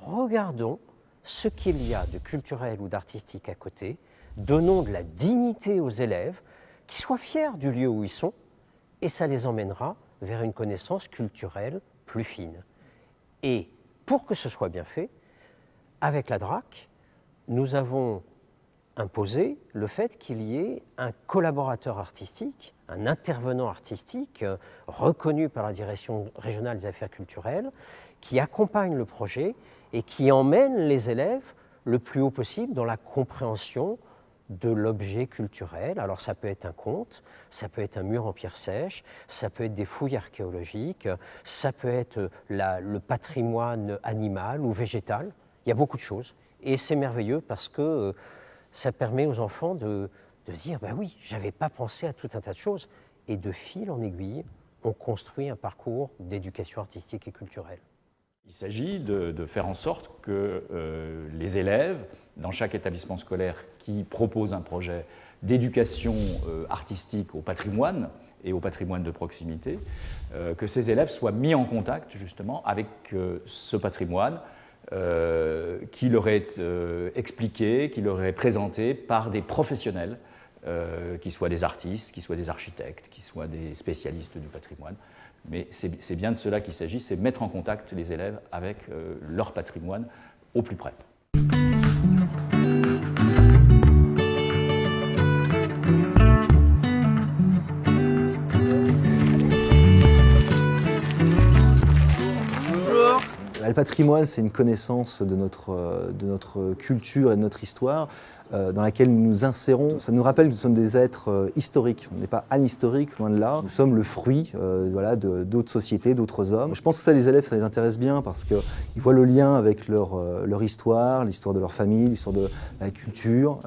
regardons ce qu'il y a de culturel ou d'artistique à côté, donnons de la dignité aux élèves, qui soient fiers du lieu où ils sont, et ça les emmènera vers une connaissance culturelle plus fine. Et pour que ce soit bien fait, avec la DRAC, nous avons imposé le fait qu'il y ait un collaborateur artistique, un intervenant artistique reconnu par la Direction régionale des affaires culturelles, qui accompagne le projet et qui emmène les élèves le plus haut possible dans la compréhension de l'objet culturel. Alors ça peut être un conte, ça peut être un mur en pierre sèche, ça peut être des fouilles archéologiques, ça peut être le patrimoine animal ou végétal. Il y a beaucoup de choses et c'est merveilleux parce que ça permet aux enfants de se dire « ben oui, je n'avais pas pensé à tout un tas de choses ». Et de fil en aiguille, on construit un parcours d'éducation artistique et culturelle. Il s'agit de faire en sorte que les élèves, dans chaque établissement scolaire qui propose un projet d'éducation artistique au patrimoine et au patrimoine de proximité, que ces élèves soient mis en contact justement avec ce patrimoine qui leur est expliqué, qui leur est présenté par des professionnels, qui soient des artistes, qui soient des architectes, qui soient des spécialistes du patrimoine. Mais c'est bien de cela qu'il s'agit, c'est mettre en contact les élèves avec leur patrimoine au plus près. Le patrimoine, c'est une connaissance de notre culture et de notre histoire dans laquelle nous nous insérons. Ça nous rappelle que nous sommes des êtres historiques. On n'est pas anhistoriques, loin de là. Nous sommes le fruit d'autres sociétés, d'autres hommes. Je pense que ça, les élèves, ça les intéresse bien parce qu'ils voient le lien avec leur histoire, l'histoire de leur famille, l'histoire de la culture,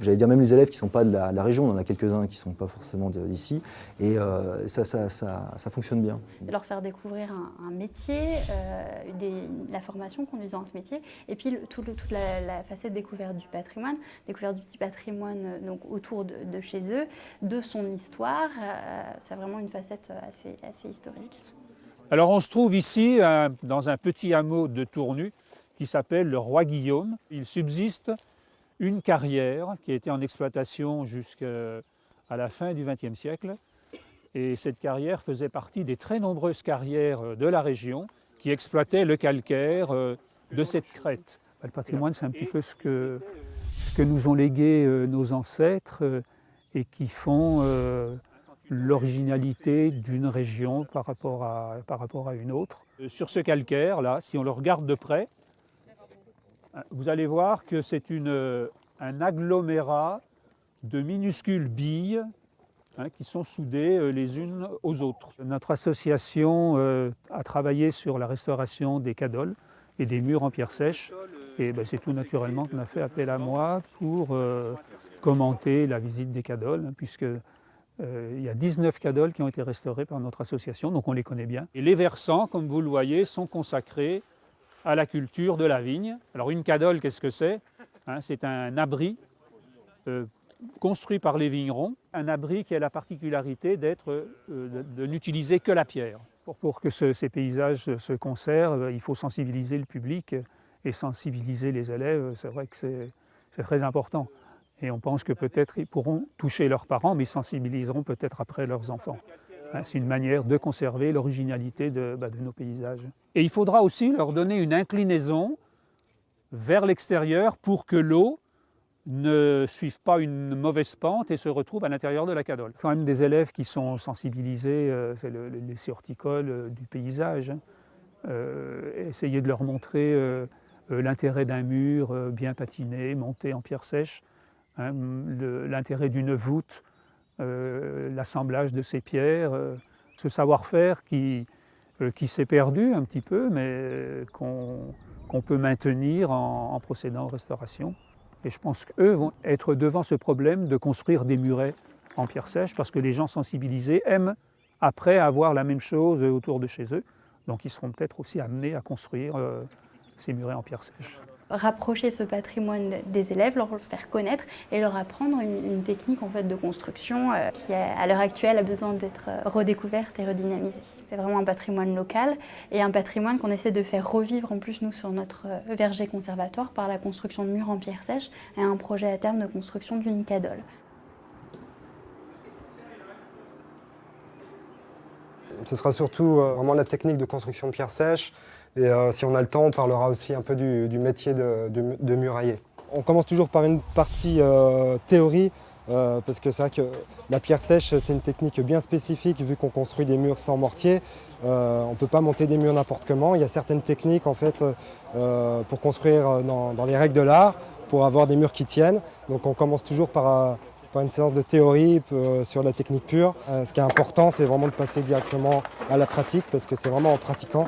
j'allais dire même les élèves qui ne sont pas de la région, on en a quelques-uns qui ne sont pas forcément d'ici, et ça fonctionne bien. De leur faire découvrir un métier, la formation conduisant à ce métier, et puis toute la facette découverte du patrimoine, découverte du petit patrimoine donc, autour de chez eux, de son histoire, c'est vraiment une facette assez historique. Alors on se trouve ici dans un petit hameau de Tournu qui s'appelle le Roi Guillaume. Il subsiste une carrière qui a été en exploitation jusqu'à la fin du XXe siècle. Et cette carrière faisait partie des très nombreuses carrières de la région qui exploitaient le calcaire de cette crête. Le patrimoine, c'est un petit peu ce que nous ont légué nos ancêtres et qui font l'originalité d'une région par rapport à une autre. Sur ce calcaire-là, si on le regarde de près, vous allez voir que c'est un agglomérat de minuscules billes qui sont soudées les unes aux autres. Notre association a travaillé sur la restauration des cadoles et des murs en pierre sèche. Et c'est tout naturellement qu'on a fait appel à moi pour commenter la visite des cadoles, puisque il y a 19 cadoles qui ont été restaurées par notre association, donc on les connaît bien. Et les versants, comme vous le voyez, sont consacrés à la culture de la vigne. Alors une cadole, qu'est-ce que c'est? C'est un abri construit par les vignerons, un abri qui a la particularité de n'utiliser que la pierre. Pour que ces paysages se conservent, il faut sensibiliser le public et sensibiliser les élèves. C'est vrai que c'est très important. Et on pense que peut-être ils pourront toucher leurs parents, mais ils sensibiliseront peut-être après leurs enfants. C'est une manière de conserver l'originalité de nos paysages. Et il faudra aussi leur donner une inclinaison vers l'extérieur pour que l'eau ne suive pas une mauvaise pente et se retrouve à l'intérieur de la cadole. Quand même des élèves qui sont sensibilisés, c'est l'essai horticole du paysage. Essayer de leur montrer l'intérêt d'un mur bien patiné, monté en pierre sèche, l'intérêt d'une voûte, l'assemblage de ces pierres, ce savoir-faire qui s'est perdu un petit peu, mais qu'on peut maintenir en procédant aux restaurations. Et je pense qu'eux vont être devant ce problème de construire des murets en pierre sèche, parce que les gens sensibilisés aiment après avoir la même chose autour de chez eux. Donc ils seront peut-être aussi amenés à construire ces murets en pierre sèche. rapprocher ce patrimoine des élèves, leur le faire connaître et leur apprendre une technique en fait, de construction qui, à l'heure actuelle, a besoin d'être redécouverte et redynamisée. C'est vraiment un patrimoine local et un patrimoine qu'on essaie de faire revivre en plus, nous, sur notre verger conservatoire par la construction de murs en pierre sèche et un projet à terme de construction d'une cadole. Ce sera surtout vraiment la technique de construction de pierre sèche. Et si on a le temps, on parlera aussi un peu du métier de murailler. On commence toujours par une partie théorie, parce que c'est vrai que la pierre sèche, c'est une technique bien spécifique vu qu'on construit des murs sans mortier. On ne peut pas monter des murs n'importe comment. Il y a certaines techniques en fait, pour construire dans les règles de l'art, pour avoir des murs qui tiennent. Donc on commence toujours par une séance de théorie sur la technique pure. Ce qui est important, c'est vraiment de passer directement à la pratique, parce que c'est vraiment en pratiquant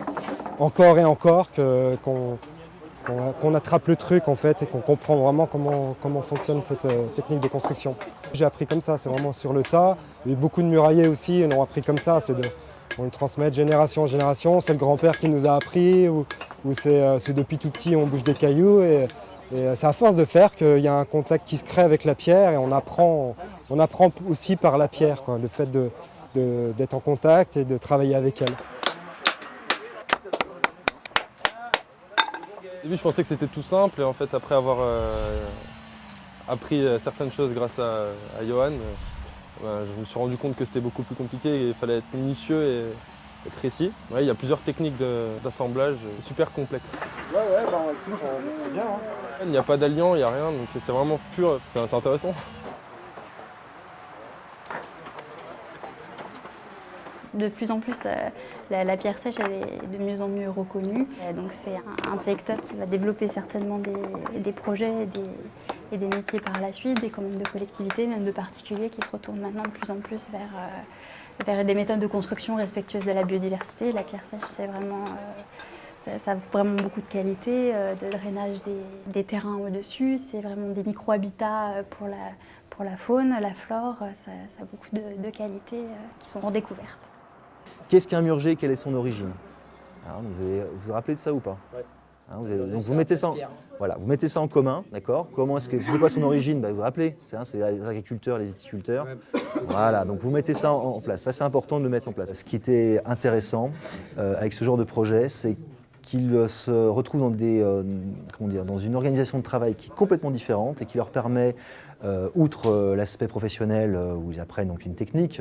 encore et encore qu'on attrape le truc en fait, et qu'on comprend vraiment comment fonctionne cette technique de construction. J'ai appris comme ça, c'est vraiment sur le tas. Il y a eu beaucoup de muraillers aussi, ils l'ont appris comme ça. On le transmet de génération en génération. C'est le grand-père qui nous a appris, ou c'est depuis tout petit on bouge des cailloux. Et c'est à force de faire qu'il y a un contact qui se crée avec la pierre, et on apprend aussi par la pierre, quoi, le fait d'être en contact et de travailler avec elle. Au début, je pensais que c'était tout simple, et en fait, après avoir appris certaines choses grâce à Johan, je me suis rendu compte que c'était beaucoup plus compliqué et il fallait être minutieux et précis. Ouais, il y a plusieurs techniques d'assemblage, c'est super complexe. C'est bien. Il n'y a pas d'alliant, il n'y a rien, donc c'est vraiment pur, c'est intéressant. De plus en plus, la pierre sèche elle est de mieux en mieux reconnue. Donc c'est un secteur qui va développer certainement des projets et des métiers par la suite, des communes de collectivités, même de particuliers qui se retournent maintenant de plus en plus vers des méthodes de construction respectueuses de la biodiversité. La pierre sèche, c'est vraiment, ça a vraiment beaucoup de qualité, de drainage des terrains au-dessus. C'est vraiment des micro-habitats pour la faune, la flore. Ça a beaucoup de qualités qui sont redécouvertes. Qu'est-ce qu'un murger? Quelle est son origine? Vous vous rappelez de ça ou pas? Ouais. Donc vous mettez ça en commun, d'accord? C'est quoi son origine? Vous vous rappelez, c'est les agriculteurs, les viticulteurs. Voilà, donc vous mettez ça en place. Ça, c'est important de le mettre en place. Ce qui était intéressant avec ce genre de projet, c'est qu'ils se retrouvent dans une organisation de travail qui est complètement différente et qui leur permet, outre l'aspect professionnel où ils apprennent donc une technique,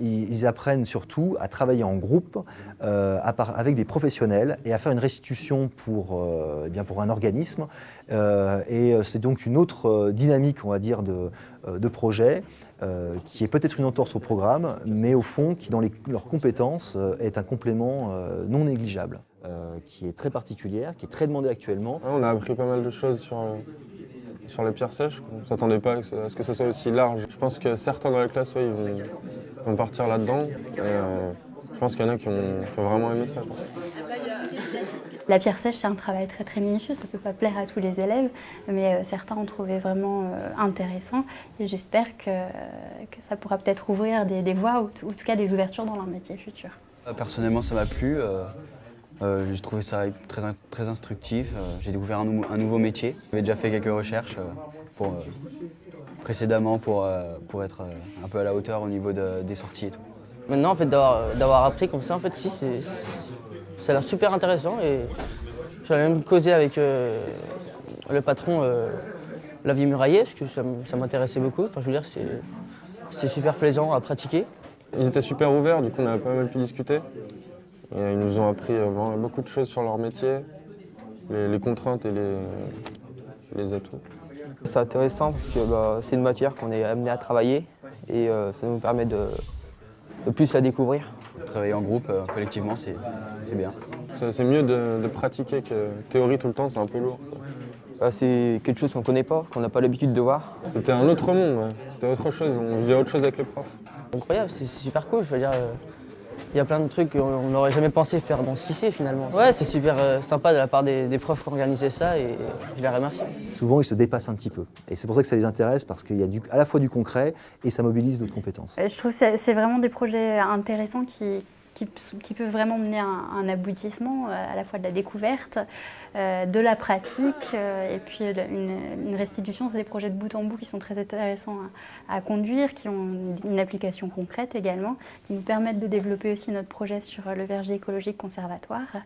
ils apprennent surtout à travailler en groupe avec des professionnels et à faire une restitution pour un organisme. Et c'est donc une autre dynamique, on va dire, de projet qui est peut-être une entorse au programme, mais au fond qui, dans leurs compétences, est un complément non négligeable, qui est très particulière, qui est très demandée actuellement. On a appris pas mal de choses sur les pierres sèches. On ne s'attendait pas à ce que ça soit aussi large. Je pense que certains dans la classe, ils vont partir là-dedans. Et je pense qu'il y en a qui vont vraiment aimer ça. La pierre sèche, c'est un travail très très minutieux, ça ne peut pas plaire à tous les élèves, mais certains ont trouvé vraiment intéressant. Et j'espère que ça pourra peut-être ouvrir des voies, ou en tout cas des ouvertures dans leur métier futur. Personnellement, ça m'a plu. J'ai trouvé ça très instructif. J'ai découvert un nouveau métier. J'avais déjà fait quelques recherches précédemment pour être un peu à la hauteur au niveau des sorties et tout. Maintenant, en fait, d'avoir appris comme ça, en fait, ça a l'air super intéressant. Et j'allais même causer avec le patron la vie muraillée, parce que ça m'intéressait beaucoup. Enfin, je veux dire, c'est super plaisant à pratiquer. Ils étaient super ouverts, du coup on a pas mal pu discuter. Et ils nous ont appris beaucoup de choses sur leur métier, les contraintes et les atouts. C'est intéressant parce que c'est une matière qu'on est amené à travailler et ça nous permet de plus la découvrir. Travailler en groupe, collectivement, c'est bien. C'est mieux de pratiquer que théorie tout le temps, c'est un peu lourd. C'est quelque chose qu'on ne connaît pas, qu'on n'a pas l'habitude de voir. C'était un autre monde, ouais. C'était autre chose, on vivait autre chose avec les profs. Incroyable, c'est super cool, je veux dire, il y a plein de trucs qu'on n'aurait jamais pensé faire dans ce lycée finalement. Ouais, c'est super sympa de la part des profs qui ont organisé ça et je les remercie. Souvent, ils se dépassent un petit peu. Et c'est pour ça que ça les intéresse, parce qu'il y a à la fois du concret et ça mobilise d'autres compétences. Je trouve que c'est vraiment des projets intéressants qui qui peut vraiment mener à un aboutissement, à la fois de la découverte, de la pratique, et puis une restitution. C'est des projets de bout en bout qui sont très intéressants à conduire, qui ont une application concrète également, qui nous permettent de développer aussi notre projet sur le verger écologique conservatoire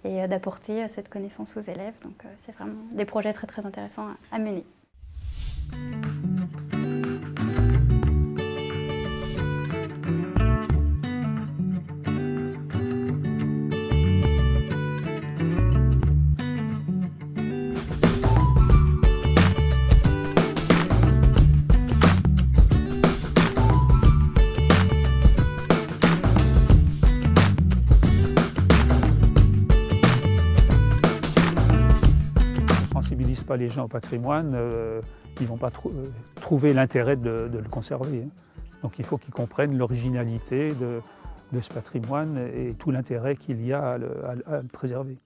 et d'apporter cette connaissance aux élèves. Donc c'est vraiment des projets très très intéressants à mener. Pas les gens au patrimoine, ils ne vont pas trouver l'intérêt de le conserver. Donc il faut qu'ils comprennent l'originalité de ce patrimoine et tout l'intérêt qu'il y a à le préserver.